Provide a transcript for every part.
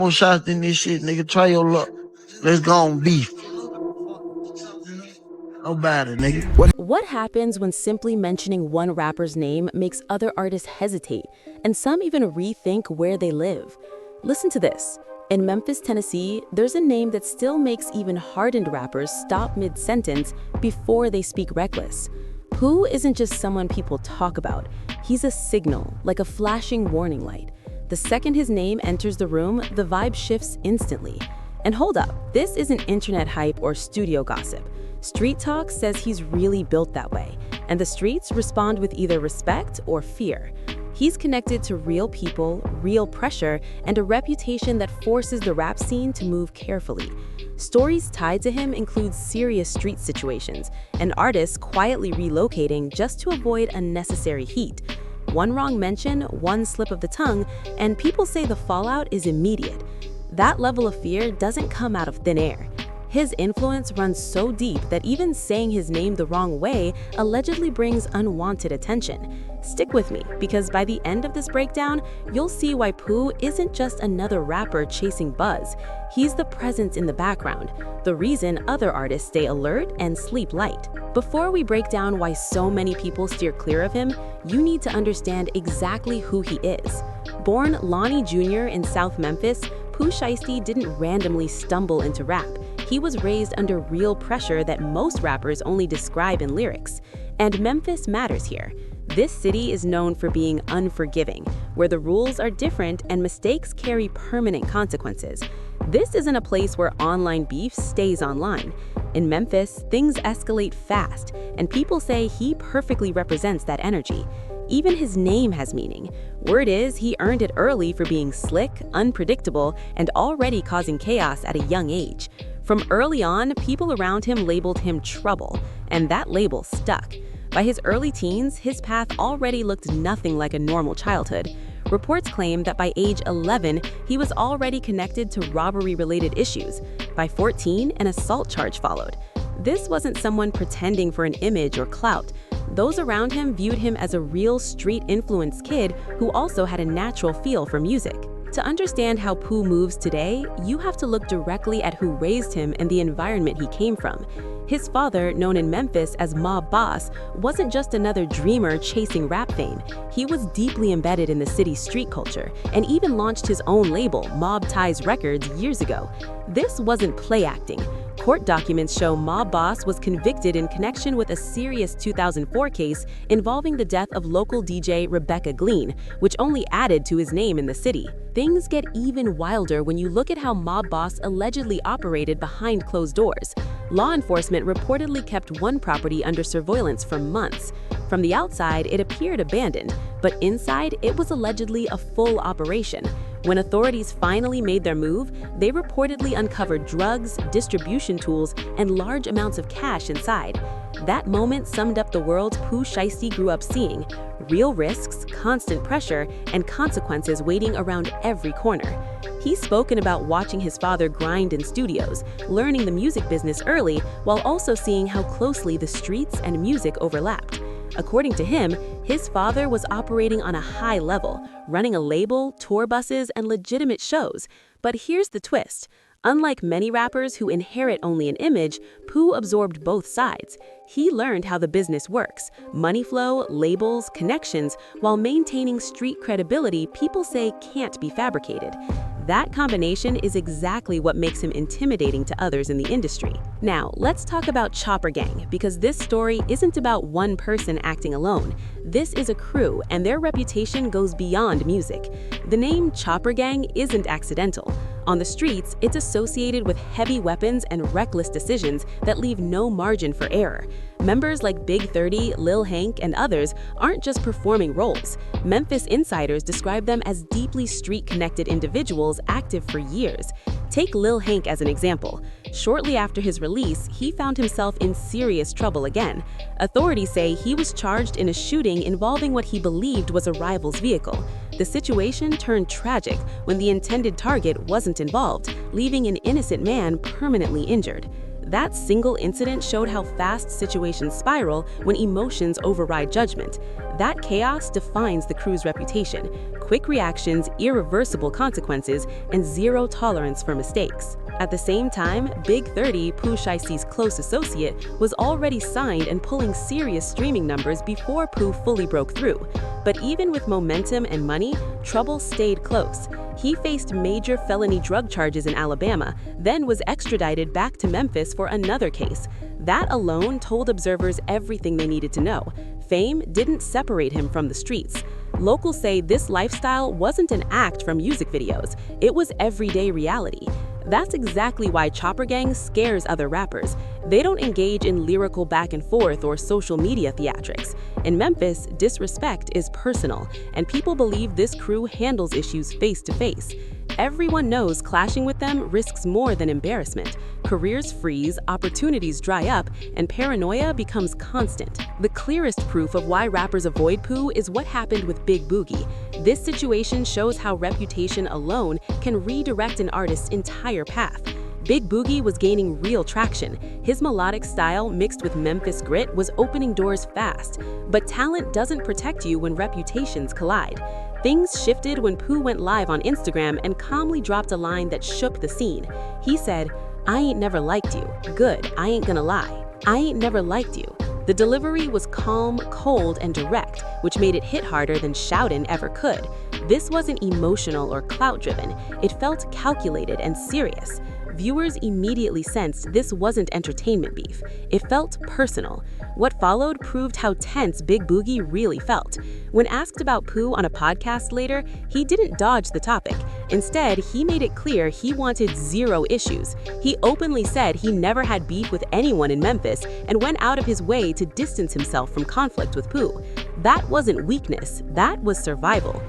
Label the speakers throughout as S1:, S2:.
S1: More shots than this shit, nigga. Try your luck. Let's go on beef. No better, nigga.
S2: What happens when simply mentioning one rapper's name makes other artists hesitate, and some even rethink where they live? Listen to this. In Memphis, Tennessee, there's a name that still makes even hardened rappers stop mid-sentence before they speak reckless. Pooh isn't just someone people talk about. He's a signal, like a flashing warning light. The second his name enters the room, the vibe shifts instantly. And hold up, this isn't internet hype or studio gossip. Street Talk says he's really built that way, and the streets respond with either respect or fear. He's connected to real people, real pressure, and a reputation that forces the rap scene to move carefully. Stories tied to him include serious street situations, and artists quietly relocating just to avoid unnecessary heat. One wrong mention, one slip of the tongue, and people say the fallout is immediate. That level of fear doesn't come out of thin air. His influence runs so deep that even saying his name the wrong way allegedly brings unwanted attention. Stick with me, because by the end of this breakdown, you'll see why Pooh isn't just another rapper chasing buzz. He's the presence in the background, the reason other artists stay alert and sleep light. Before we break down why so many people steer clear of him, you need to understand exactly who he is. Born Lonnie Jr. in South Memphis, Pooh Shiesty didn't randomly stumble into rap. He was raised under real pressure that most rappers only describe in lyrics. And Memphis matters here. This city is known for being unforgiving, where the rules are different and mistakes carry permanent consequences. This isn't a place where online beef stays online. In Memphis, things escalate fast, and people say he perfectly represents that energy. Even his name has meaning. Word is he earned it early for being slick, unpredictable, and already causing chaos at a young age. From early on, people around him labeled him Trouble, and that label stuck. By his early teens, his path already looked nothing like a normal childhood. Reports claim that by age 11, he was already connected to robbery-related issues. By 14, an assault charge followed. This wasn't someone pretending for an image or clout. Those around him viewed him as a real street-influenced kid who also had a natural feel for music. To understand how Pooh moves today, you have to look directly at who raised him and the environment he came from. His father, known in Memphis as Mob Boss, wasn't just another dreamer chasing rap fame. He was deeply embedded in the city's street culture and even launched his own label, Mob Ties Records, years ago. This wasn't play acting. Court documents show Mob Boss was convicted in connection with a serious 2004 case involving the death of local DJ Rebecca Glean, which only added to his name in the city. Things get even wilder when you look at how Mob Boss allegedly operated behind closed doors. Law enforcement reportedly kept one property under surveillance for months. From the outside, it appeared abandoned, but inside, it was allegedly a full operation. When authorities finally made their move, they reportedly uncovered drugs, distribution tools, and large amounts of cash inside. That moment summed up the world Pooh Shiesty grew up seeing: real risks, constant pressure, and consequences waiting around every corner. He's spoken about watching his father grind in studios, learning the music business early, while also seeing how closely the streets and music overlapped. According to him, his father was operating on a high level, running a label, tour buses, and legitimate shows. But here's the twist. Unlike many rappers who inherit only an image, Pooh absorbed both sides. He learned how the business works: money flow, labels, connections, while maintaining street credibility people say can't be fabricated. That combination is exactly what makes him intimidating to others in the industry. Now, let's talk about Chopper Gang, because this story isn't about one person acting alone. This is a crew, and their reputation goes beyond music. The name Chopper Gang isn't accidental. On the streets, it's associated with heavy weapons and reckless decisions that leave no margin for error. Members like Big 30, Lil Hank, and others aren't just performing roles. Memphis insiders describe them as deeply street-connected individuals active for years. Take Lil Hank as an example. Shortly after his release, he found himself in serious trouble again. Authorities say he was charged in a shooting involving what he believed was a rival's vehicle. The situation turned tragic when the intended target wasn't involved, leaving an innocent man permanently injured. That single incident showed how fast situations spiral when emotions override judgment. That chaos defines the crew's reputation: quick reactions, irreversible consequences, and zero tolerance for mistakes. At the same time, Big 30, Pooh Shiesty's close associate, was already signed and pulling serious streaming numbers before Pooh fully broke through. But even with momentum and money, trouble stayed close. He faced major felony drug charges in Alabama, then was extradited back to Memphis for another case. That alone told observers everything they needed to know. Fame didn't separate him from the streets. Locals say this lifestyle wasn't an act from music videos, it was everyday reality. That's exactly why Chopper Gang scares other rappers. They don't engage in lyrical back and forth or social media theatrics. In Memphis, disrespect is personal, and people believe this crew handles issues face to face. Everyone knows clashing with them risks more than embarrassment. Careers freeze, opportunities dry up, and paranoia becomes constant. The clearest proof of why rappers avoid Pooh is what happened with Big Boogie. This situation shows how reputation alone can redirect an artist's entire path. Big Boogie was gaining real traction. His melodic style mixed with Memphis grit was opening doors fast. But talent doesn't protect you when reputations collide. Things shifted when Pooh went live on Instagram and calmly dropped a line that shook the scene. He said, "I ain't never liked you. Good, I ain't gonna lie. I ain't never liked you." The delivery was calm, cold, and direct, which made it hit harder than shoutin' ever could. This wasn't emotional or clout-driven. It felt calculated and serious. Viewers immediately sensed this wasn't entertainment beef. It felt personal. What followed proved how tense Big Boogie really felt. When asked about Pooh on a podcast later, he didn't dodge the topic. Instead, he made it clear he wanted zero issues. He openly said he never had beef with anyone in Memphis and went out of his way to distance himself from conflict with Pooh. That wasn't weakness, that was survival.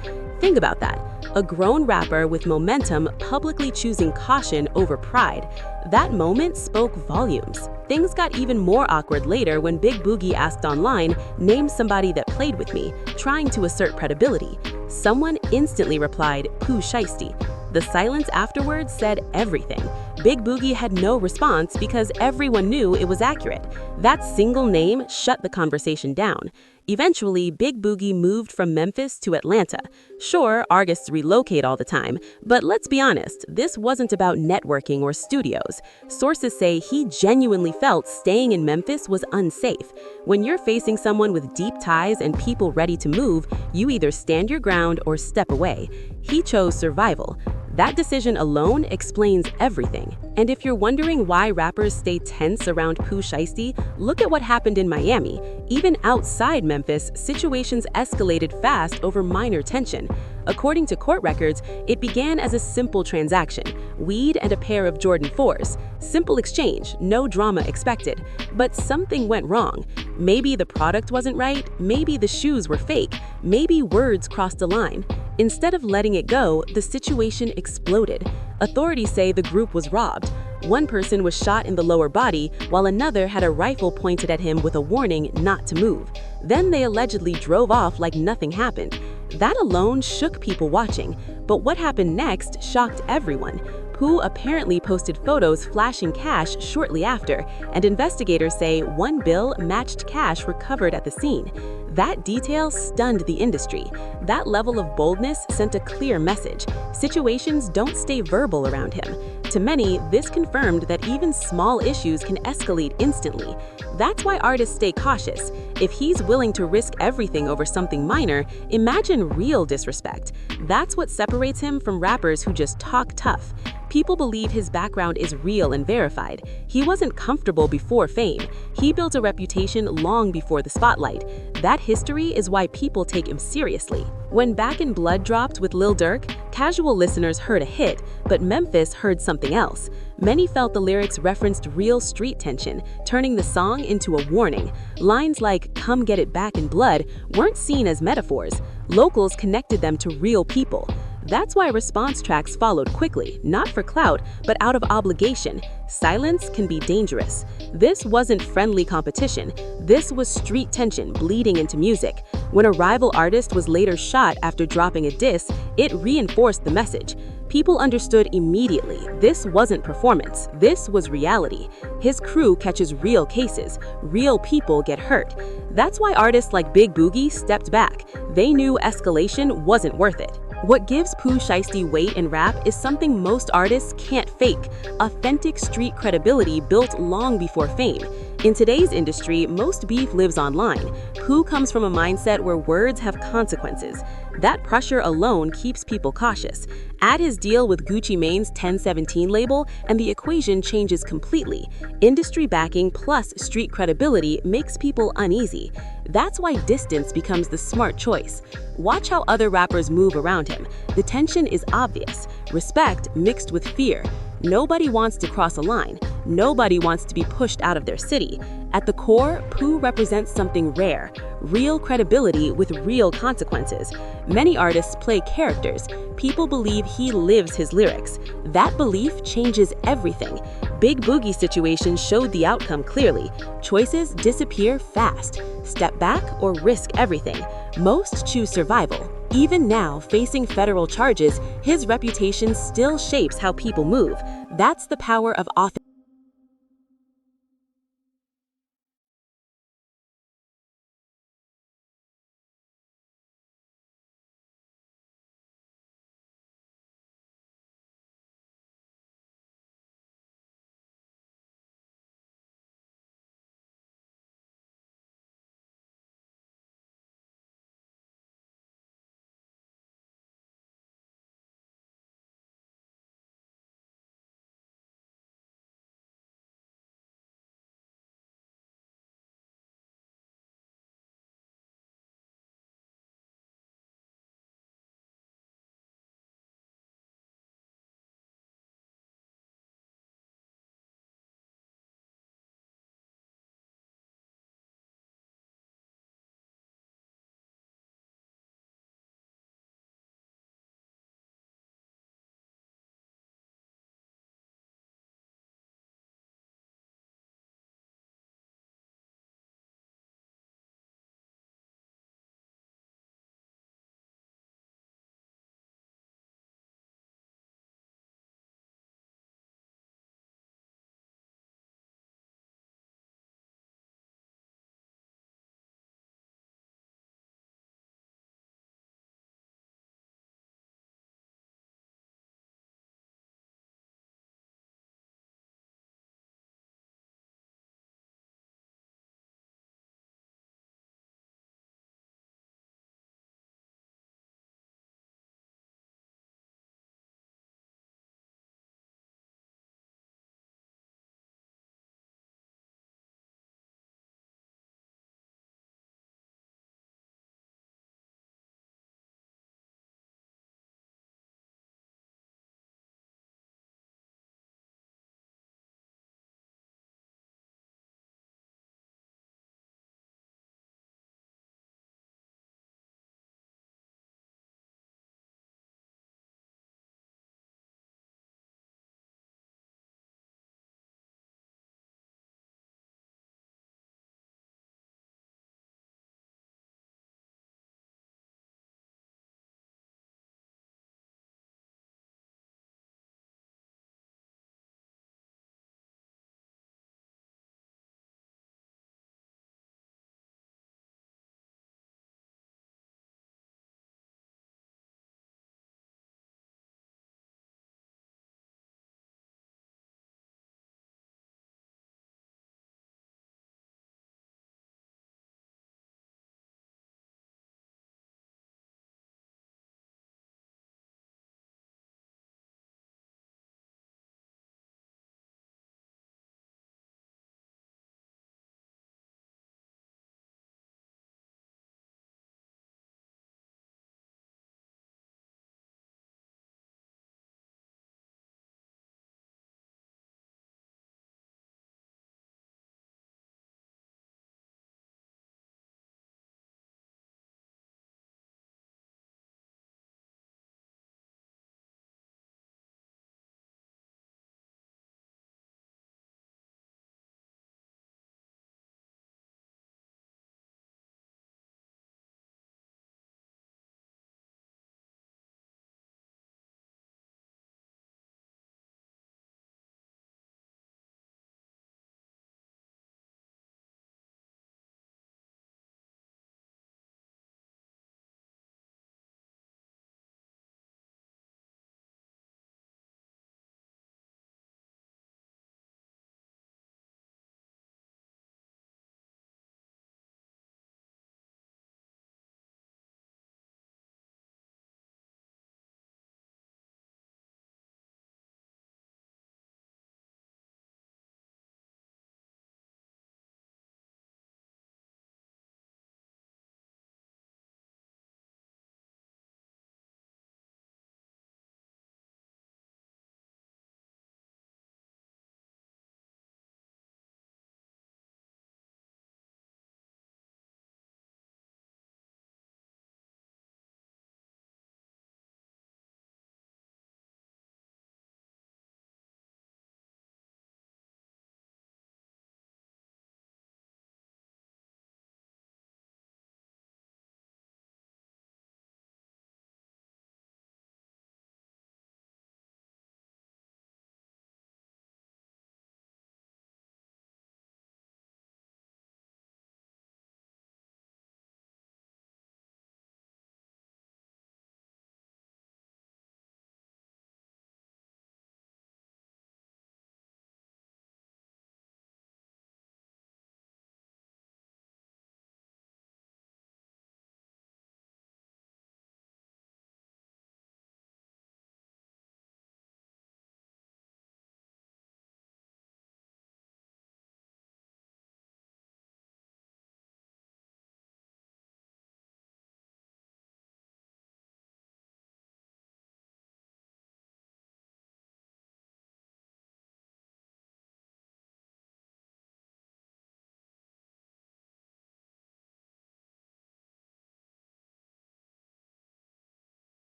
S2: Think about that. A grown rapper with momentum publicly choosing caution over pride. That moment spoke volumes. Things got even more awkward later when Big Boogie asked online, "Name somebody that played with me," trying to assert credibility. Someone instantly replied, "Pooh Shiesty." The silence afterwards said everything. Big Boogie had no response because everyone knew it was accurate. That single name shut the conversation down. Eventually, Big Boogie moved from Memphis to Atlanta. Sure, artists relocate all the time, but let's be honest, this wasn't about networking or studios. Sources say he genuinely felt staying in Memphis was unsafe. When you're facing someone with deep ties and people ready to move, you either stand your ground or step away. He chose survival. That decision alone explains everything. And if you're wondering why rappers stay tense around Pooh Shiesty, look at what happened in Miami. Even outside Memphis, situations escalated fast over minor tension. According to court records, it began as a simple transaction, weed and a pair of Jordan 4s. Simple exchange, no drama expected. But something went wrong. Maybe the product wasn't right, maybe the shoes were fake, maybe words crossed a line. Instead of letting it go, the situation exploded. Authorities say the group was robbed. One person was shot in the lower body, while another had a rifle pointed at him with a warning not to move. Then they allegedly drove off like nothing happened. That alone shook people watching. But what happened next shocked everyone. Pooh apparently posted photos flashing cash shortly after, and investigators say one bill matched cash recovered at the scene. That detail stunned the industry. That level of boldness sent a clear message. Situations don't stay verbal around him. To many, this confirmed that even small issues can escalate instantly. That's why artists stay cautious. If he's willing to risk everything over something minor, imagine real disrespect. That's what separates him from rappers who just talk tough. People believe his background is real and verified. He wasn't comfortable before fame. He built a reputation long before the spotlight. That history is why people take him seriously. When Back in Blood dropped with Lil Durk, casual listeners heard a hit, but Memphis heard something else. Many felt the lyrics referenced real street tension, turning the song into a warning. Lines like "come get it back in blood" weren't seen as metaphors. Locals connected them to real people. That's why response tracks followed quickly, not for clout, but out of obligation. Silence can be dangerous. This wasn't friendly competition. This was street tension bleeding into music. When a rival artist was later shot after dropping a diss, it reinforced the message. People understood immediately this wasn't performance, this was reality. His crew catches real cases, real people get hurt. That's why artists like Big Boogie stepped back. They knew escalation wasn't worth it. What gives Pooh Shiesty weight in rap is something most artists can't fake: authentic street credibility built long before fame. In today's industry, most beef lives online. Pooh comes from a mindset where words have consequences. That pressure alone keeps people cautious. Add his deal with Gucci Mane's 1017 label, and the equation changes completely. Industry backing plus street credibility makes people uneasy. That's why distance becomes the smart choice. Watch how other rappers move around him. The tension is obvious. Respect mixed with fear. Nobody wants to cross a line. Nobody wants to be pushed out of their city. At the core, Pooh represents something rare: real credibility with real consequences. Many artists play characters. People believe he lives his lyrics. That belief changes everything. Big Boogie situation showed the outcome clearly. Choices disappear fast. Step back or risk everything. Most choose survival. Even now, facing federal charges, his reputation still shapes how people move. That's the power of authenticity.